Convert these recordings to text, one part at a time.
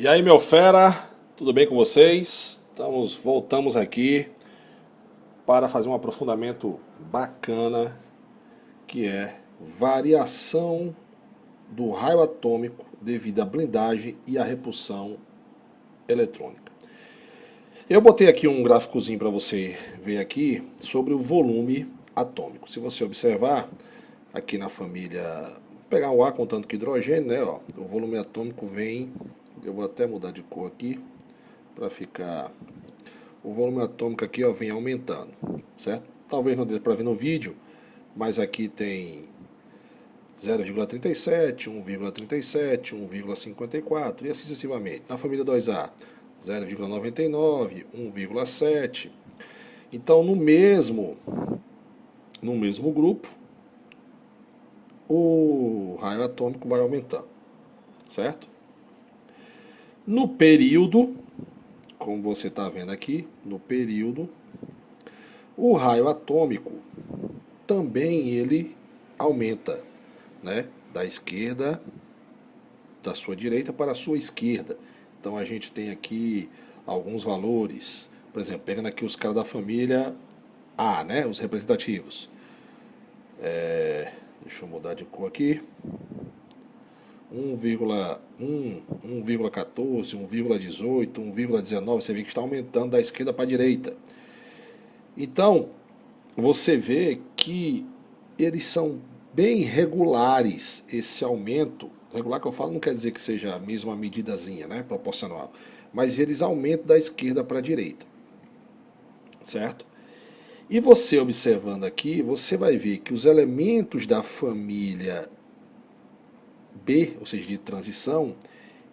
E aí, meu fera, tudo bem com vocês? Voltamos aqui para fazer um aprofundamento bacana, que é variação do raio atômico devido à blindagem e à repulsão eletrônica. Eu botei aqui um gráficozinho para você ver aqui sobre o volume atômico. Se você observar aqui na família, vou pegar o ar contando com hidrogênio, né? Ó, o volume atômico vem, eu vou até mudar de cor aqui para ficar. O volume atômico aqui, ó, vem aumentando, certo? Talvez não dê para ver no vídeo, mas aqui tem 0,37, 1,37, 1,54 e assim sucessivamente. Na família 2A, 0,99, 1,7. Então, no mesmo grupo, o raio atômico vai aumentando, certo? No período, como você está vendo aqui, no período, o raio atômico também ele aumenta, né? Da esquerda, da sua direita para a sua esquerda. Então a gente tem aqui alguns valores, por exemplo, pegando aqui os caras da família A, né? Os representativos. Deixa eu mudar de cor aqui. 1,1, 1,14, 1,18, 1,19, você vê que está aumentando da esquerda para a direita. Então, você vê que eles são bem regulares, esse aumento. Regular que eu falo não quer dizer que seja a mesma medidazinha, né, proporcional, mas eles aumentam da esquerda para a direita, certo? E você observando aqui, você vai ver que os elementos da família B, ou seja, de transição,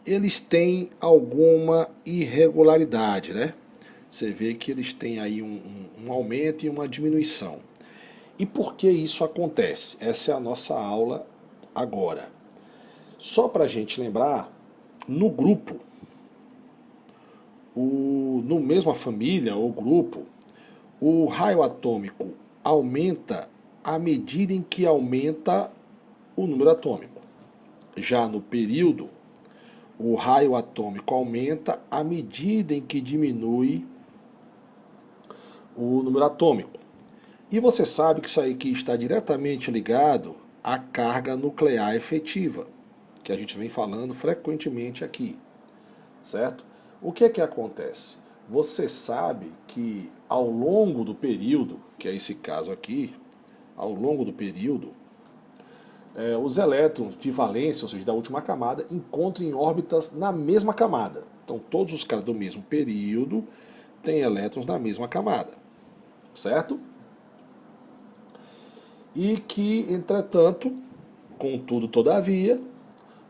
eles têm alguma irregularidade, né? Você vê que eles têm aí um aumento e uma diminuição. E por que isso acontece? Essa é a nossa aula agora. Só para a gente lembrar, no grupo, no mesma família ou grupo, o raio atômico aumenta à medida em que aumenta o número atômico. Já no período, o raio atômico aumenta à medida em que diminui o número atômico. E você sabe que isso aí que está diretamente ligado à carga nuclear efetiva, que a gente vem falando frequentemente aqui, certo? O que é que acontece? Você sabe que ao longo do período, que é esse caso aqui, ao longo do período, os elétrons de valência, ou seja, da última camada, encontram em órbitas na mesma camada. Então todos os caras do mesmo período têm elétrons na mesma camada, certo? E que, entretanto, contudo, todavia,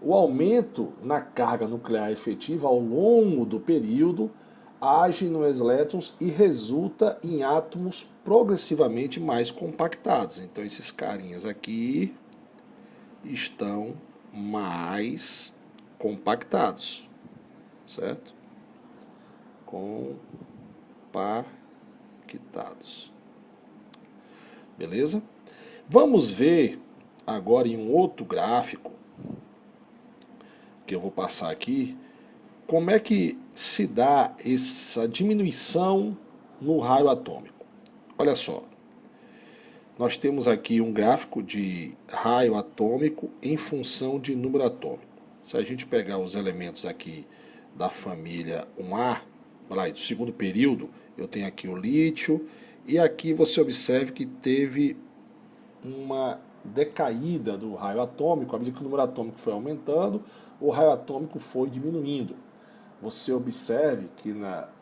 o aumento na carga nuclear efetiva ao longo do período age nos elétrons e resulta em átomos progressivamente mais compactados. Então esses carinhas aqui estão mais compactados, certo? Compactados. Beleza? Vamos ver agora em um outro gráfico que eu vou passar aqui, como é que se dá essa diminuição no raio atômico. Olha só, nós temos aqui um gráfico de raio atômico em função de número atômico. Se a gente pegar os elementos aqui da família 1A, do segundo período, eu tenho aqui o lítio, e aqui você observe que teve uma decaída do raio atômico, à medida que o número atômico foi aumentando, o raio atômico foi diminuindo. Você observe que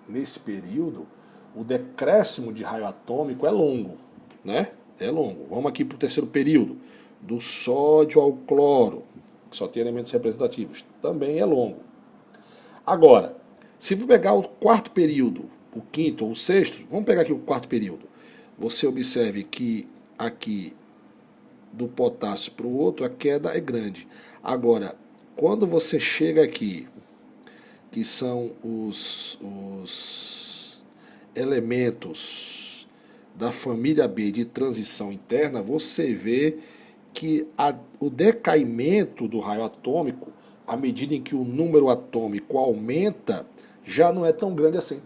nesse período o decréscimo de raio atômico é longo, né? É longo. Vamos aqui para o terceiro período, do sódio ao cloro, que só tem elementos representativos, também é longo. Agora, se for pegar o quarto período, o quinto ou o sexto, vamos pegar aqui o quarto período, você observe que aqui do potássio para o outro, a queda é grande. Agora, quando você chega aqui, que são os elementos da família B de transição interna, você vê que o decaimento do raio atômico à medida em que o número atômico aumenta, já não é tão grande assim.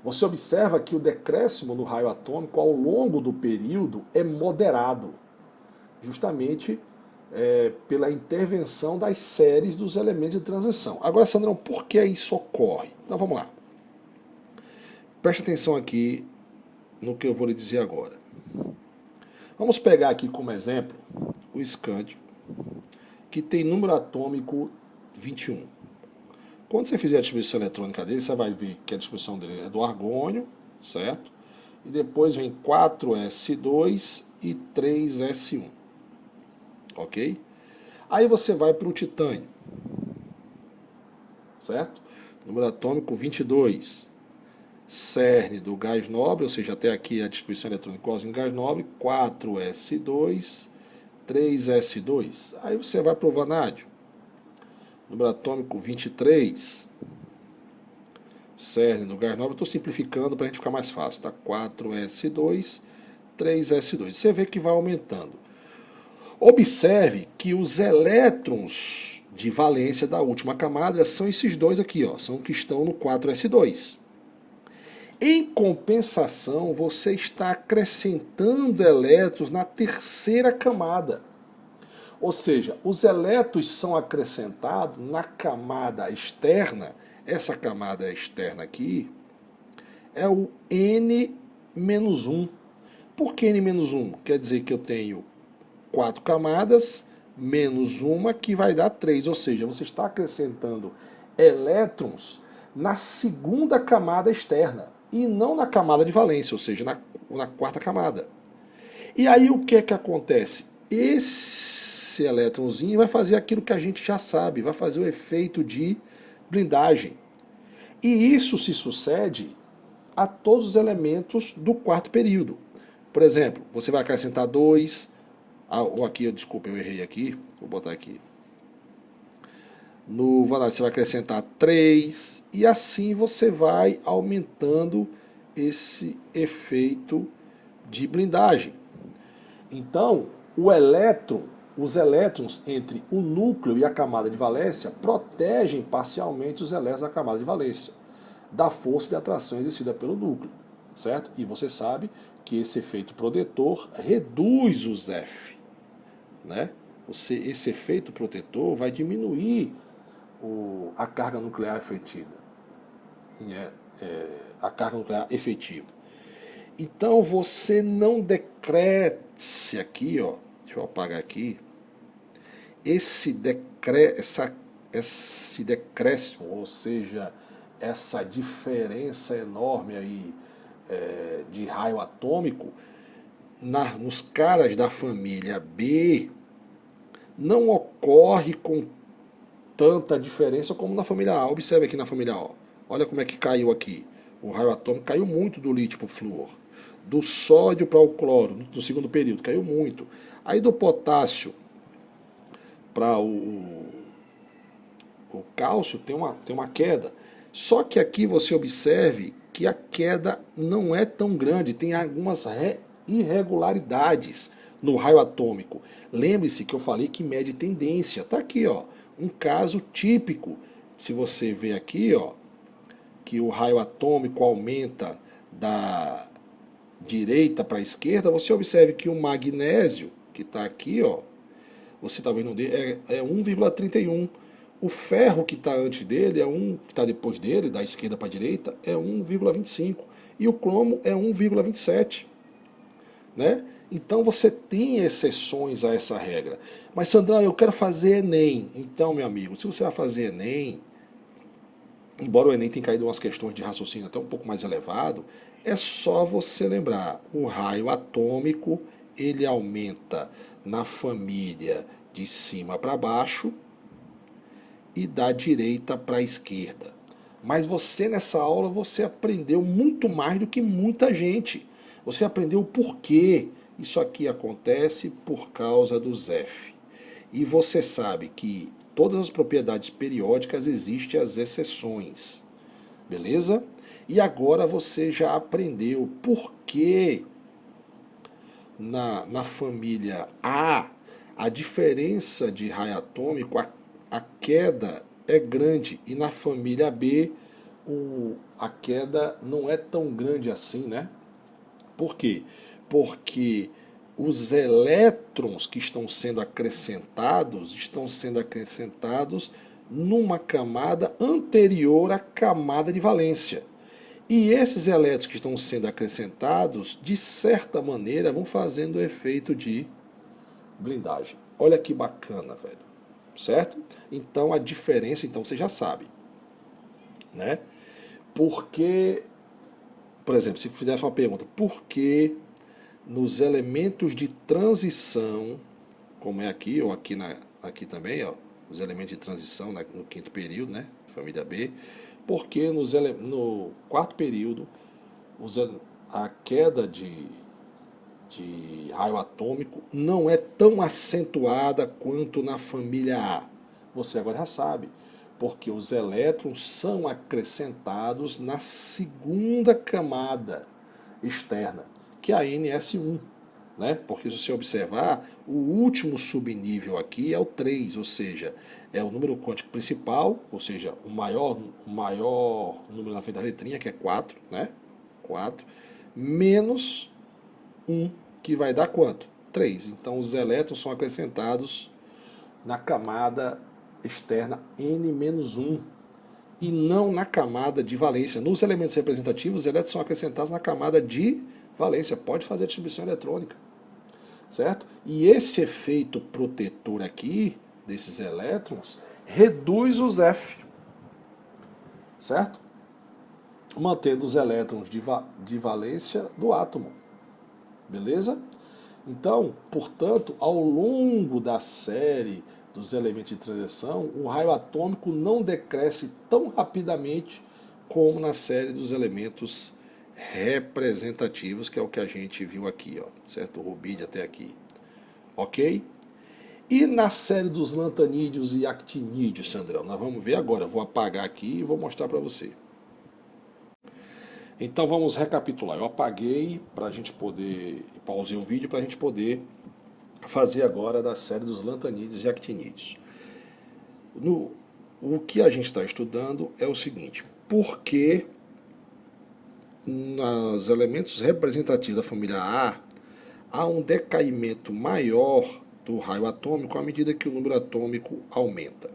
Você observa que o decréscimo no raio atômico ao longo do período é moderado, justamente pela intervenção das séries dos elementos de transição. Agora, Sandrão, por que isso ocorre? Então vamos lá. Preste atenção aqui no que eu vou lhe dizer agora. Vamos pegar aqui como exemplo o escândio, que tem número atômico 21. Quando você fizer a distribuição eletrônica dele, você vai ver que a distribuição dele é do argônio, certo? E depois vem 4s2 e 3s1. Ok? Aí você vai para o titânio, certo? Número atômico 22. Cerne do gás nobre, ou seja, até aqui a distribuição eletrônica em gás nobre, 4s2, 3s2. Aí você vai para o vanádio. Número atômico 23. Cerne do gás nobre, estou simplificando para a gente ficar mais fácil, tá? 4s2, 3s2. Você vê que vai aumentando. Observe que os elétrons de valência da última camada são esses dois aqui, ó, são que estão no 4s2. Em compensação, você está acrescentando elétrons na terceira camada. Ou seja, os elétrons são acrescentados na camada externa. Essa camada externa aqui é o N-1. Por que N-1? Quer dizer que eu tenho 4 camadas menos uma que vai dar 3. Ou seja, você está acrescentando elétrons na segunda camada externa e não na camada de valência, ou seja, na quarta camada. E aí o que é que acontece? Esse elétronzinho vai fazer aquilo que a gente já sabe, vai fazer o efeito de blindagem. E isso se sucede a todos os elementos do quarto período. Por exemplo, você vai acrescentar 2, ou aqui, desculpa, eu errei aqui, vou botar aqui. No vanádio você vai acrescentar 3 e assim você vai aumentando esse efeito de blindagem. Então, os elétrons entre o núcleo e a camada de valência protegem parcialmente os elétrons da camada de valência da força de atração exercida pelo núcleo, certo? E você sabe que esse efeito protetor reduz os F, né? Esse efeito protetor vai diminuir a carga nuclear efetiva. A carga nuclear efetiva. Então você não decresce aqui, ó, deixa eu apagar aqui, esse decréscimo, ou seja, essa diferença enorme aí de raio atômico nos caras da família B não ocorre com tanta diferença como na família A. Observe aqui na família A. Olha como é que caiu aqui. O raio atômico caiu muito do lítio para o flúor. Do sódio para o cloro, no segundo período, caiu muito. Aí do potássio para o cálcio tem uma queda. Só que aqui você observe que a queda não é tão grande, tem algumas irregularidades no raio atômico. Lembre-se que eu falei que mede tendência. Está aqui, ó, um caso típico. Se você vê aqui, ó, que o raio atômico aumenta da direita para a esquerda, você observe que o magnésio, que está aqui, ó, você está vendo dele, é 1,31. O ferro que está antes dele, que está depois dele, da esquerda para a direita, é 1,25. E o cromo é 1,27. Né? Então você tem exceções a essa regra. Mas, Sandrão, eu quero fazer Enem. Então, meu amigo, se você vai fazer Enem, embora o Enem tenha caído umas questões de raciocínio até um pouco mais elevado, é só você lembrar, o raio atômico, ele aumenta na família de cima para baixo e da direita para a esquerda. Mas você, nessa aula, você aprendeu muito mais do que muita gente. Você aprendeu o porquê isso aqui acontece por causa dos F. E você sabe que todas as propriedades periódicas existem as exceções. Beleza? E agora você já aprendeu por que na família A, a diferença de raio atômico a queda é grande e na família B a queda não é tão grande assim, né? Por quê? Porque os elétrons que estão sendo acrescentados numa camada anterior à camada de valência. E esses elétrons que estão sendo acrescentados, de certa maneira, vão fazendo o efeito de blindagem. Olha que bacana, velho. Certo? Então a diferença, então você já sabe, né? Porque, por exemplo, se fizesse uma pergunta, por que nos elementos de transição, como é aqui, ou aqui também, ó, os elementos de transição no quinto período, né, família B, porque no quarto período a queda de raio atômico não é tão acentuada quanto na família A. Você agora já sabe, porque os elétrons são acrescentados na segunda camada externa, que é a NS1. Né? Porque se você observar, o último subnível aqui é o 3, ou seja, é o número quântico principal, ou seja, o maior número na frente da letrinha, que é 4, né? 4, menos 1, que vai dar quanto? 3. Então os elétrons são acrescentados na camada externa N-1 e não na camada de valência. Nos elementos representativos, os elétrons são acrescentados na camada de valência. Pode fazer a distribuição eletrônica. Certo? E esse efeito protetor aqui, desses elétrons, reduz os F. Certo? Mantendo os elétrons de valência do átomo. Beleza? Então, portanto, ao longo da série dos elementos de transição, o raio atômico não decresce tão rapidamente como na série dos elementos representativos, que é o que a gente viu aqui, ó, certo? O rubídio até aqui. Ok? E na série dos lantanídeos e actinídeos, Sandrão? Nós vamos ver agora. Eu vou apagar aqui e vou mostrar para você. Então vamos recapitular. Eu apaguei para a gente poder, pausei o vídeo para a gente poder fazer agora da série dos lantanídeos e actinídeos. O que a gente está estudando é o seguinte: por que nos elementos representativos da família A há um decaimento maior do raio atômico à medida que o número atômico aumenta?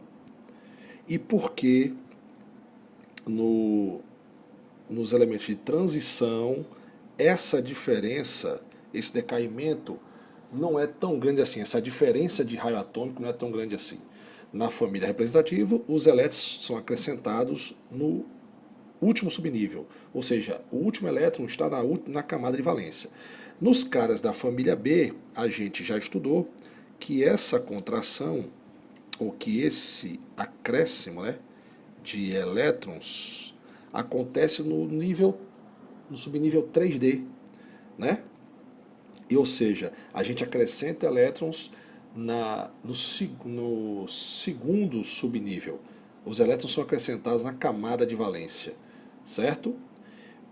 E por que nos elementos de transição essa diferença, esse decaimento não é tão grande assim, essa diferença de raio atômico não é tão grande assim? Na família representativa, os elétrons são acrescentados no último subnível, ou seja, o último elétron está na camada de valência. Nos caras da família B, a gente já estudou que essa contração, ou que esse acréscimo, né, de elétrons acontece no subnível 3D, né? E, ou seja, a gente acrescenta elétrons no segundo subnível. Os elétrons são acrescentados na camada de valência, certo?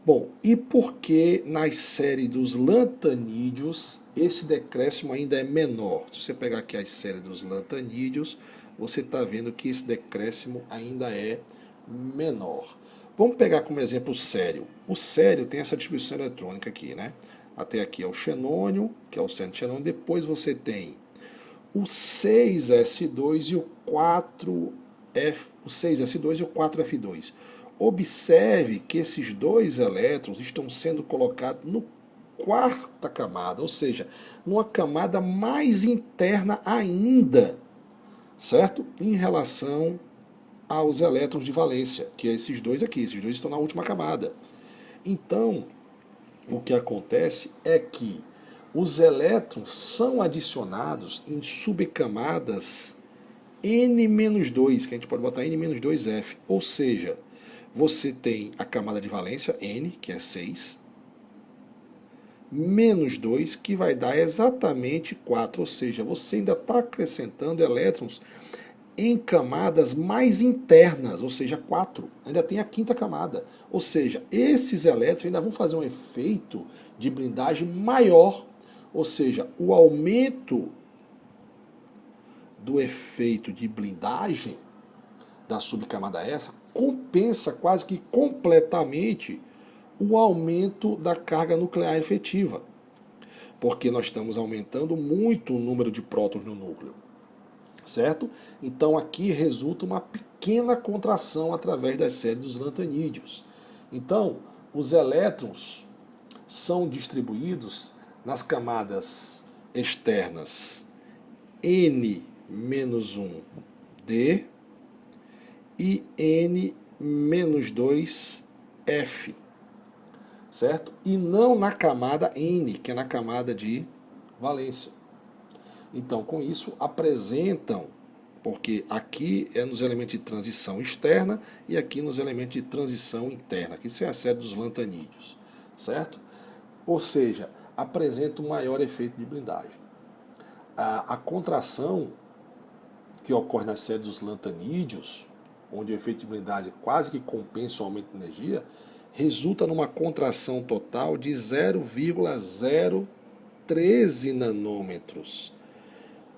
Bom, e por que nas séries dos lantanídeos esse decréscimo ainda é menor? Se você pegar aqui as séries dos lantanídeos, você está vendo que esse decréscimo ainda é menor. Vamos pegar como exemplo o sério. O sério tem essa distribuição eletrônica aqui, né? Até aqui é o xenônio, que é o centro de xenônio. Depois você tem o 6s2 e o 4f2. Observe que esses dois elétrons estão sendo colocados no quarta camada, ou seja, numa camada mais interna ainda, certo? Em relação aos elétrons de valência, que é esses dois aqui, esses dois estão na última camada. Então, o que acontece é que os elétrons são adicionados em subcamadas N-2, que a gente pode botar N-2F, ou seja, você tem a camada de valência N, que é 6, menos 2, que vai dar exatamente 4, ou seja, você ainda está acrescentando elétrons em camadas mais internas, ou seja, 4. Ainda tem a quinta camada. Ou seja, esses elétrons ainda vão fazer um efeito de blindagem maior. Ou seja, o aumento do efeito de blindagem da subcamada S compensa quase que completamente o aumento da carga nuclear efetiva, porque nós estamos aumentando muito o número de prótons no núcleo, certo? Então aqui resulta uma pequena contração através das séries dos lantanídeos. Então, os elétrons são distribuídos nas camadas externas N-1D e N-2F, certo? E não na camada N, que é na camada de valência. Então, com isso, apresentam, porque aqui é nos elementos de transição externa e aqui nos elementos de transição interna, que isso é a série dos lantanídeos, certo? Ou seja, apresenta um maior efeito de blindagem. A contração que ocorre na série dos lantanídeos, onde o efeito de blindagem quase que compensa o aumento de energia, resulta numa contração total de 0,013 nanômetros,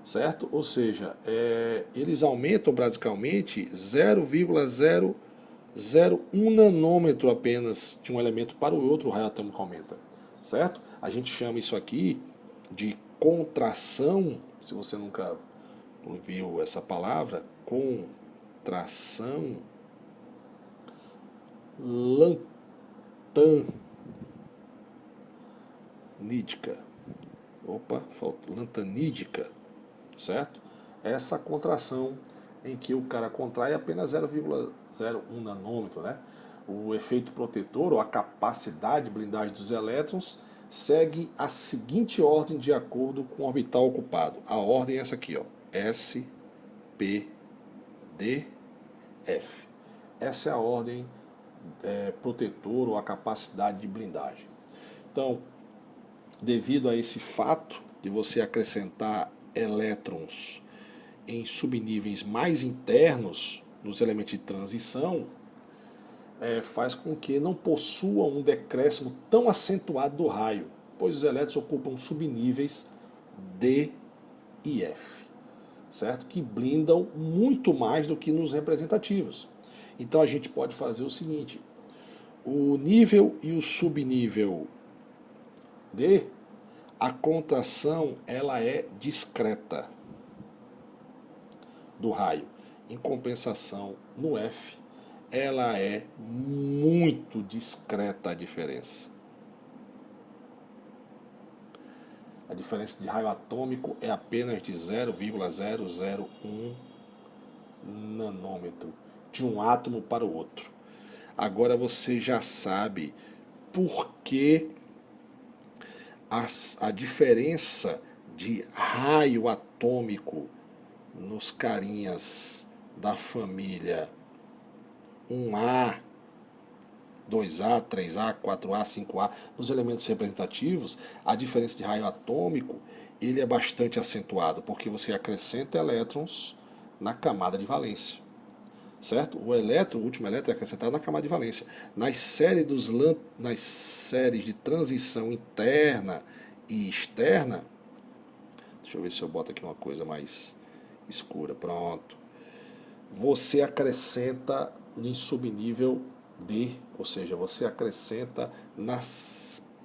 certo? Ou seja, eles aumentam basicamente 0,001 nanômetro apenas de um elemento para o outro, o raio atômico aumenta, certo? A gente chama isso aqui de contração, se você nunca viu essa palavra, contração lantanídica. Lantanídica, certo? Essa contração em que o cara contrai apenas 0,01 nanômetro, né? O efeito protetor, ou a capacidade de blindagem dos elétrons, segue a seguinte ordem de acordo com o orbital ocupado. A ordem é essa aqui, ó, S, P, D, F. Essa é a ordem protetor, ou a capacidade de blindagem. Então, devido a esse fato de você acrescentar elétrons em subníveis mais internos nos elementos de transição, faz com que não possua um decréscimo tão acentuado do raio, pois os elétrons ocupam subníveis D e F, certo? Que blindam muito mais do que nos representativos. Então a gente pode fazer o seguinte: o nível e o subnível D, a contração ela é discreta do raio. Em compensação, no F, ela é muito discreta a diferença. A diferença de raio atômico é apenas de 0,001 nanômetro de um átomo para o outro. Agora você já sabe por que a diferença de raio atômico nos carinhas da família 1A, 2A, 3A, 4A, 5A, nos elementos representativos, a diferença de raio atômico ele é bastante acentuado, porque você acrescenta elétrons na camada de valência, certo? O último elétron é acrescentado na camada de valência. Nas séries de transição interna e externa, deixa eu ver se eu boto aqui uma coisa mais escura, pronto. Você acrescenta em subnível D, ou seja, você acrescenta na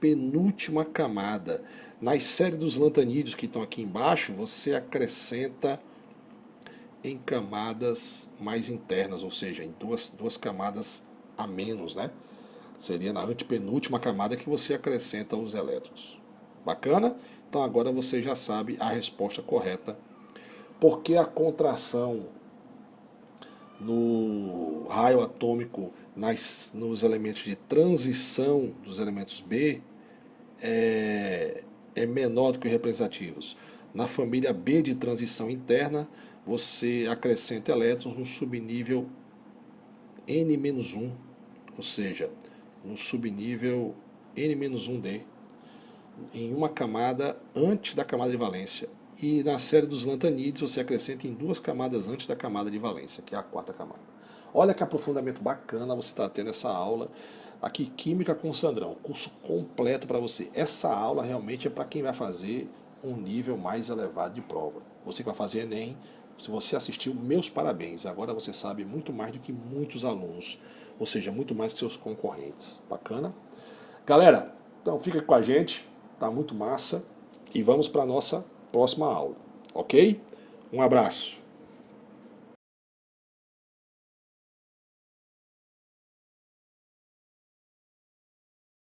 penúltima camada. Nas séries dos lantanídeos que estão aqui embaixo, você acrescenta em camadas mais internas, ou seja, em duas camadas a menos, né? Seria na antepenúltima camada que você acrescenta os elétrons. Bacana? Então agora você já sabe a resposta correta. Porque a contração no raio atômico nos elementos de transição dos elementos B é menor do que os representativos. Na família B de transição interna, você acrescenta elétrons no subnível N-1, ou seja, no subnível N-1D, em uma camada antes da camada de valência. E na série dos lantanídeos você acrescenta em duas camadas antes da camada de valência, que é a quarta camada. Olha que aprofundamento bacana você está tendo essa aula aqui, Química com Sandrão, curso completo para você. Essa aula realmente é para quem vai fazer um nível mais elevado de prova. Você que vai fazer Enem, Se você assistiu, meus parabéns. Agora você sabe muito mais do que muitos alunos, ou seja, muito mais que seus concorrentes. Bacana? Galera, então fica com a gente, tá muito massa. E vamos para a nossa próxima aula, ok? Um abraço.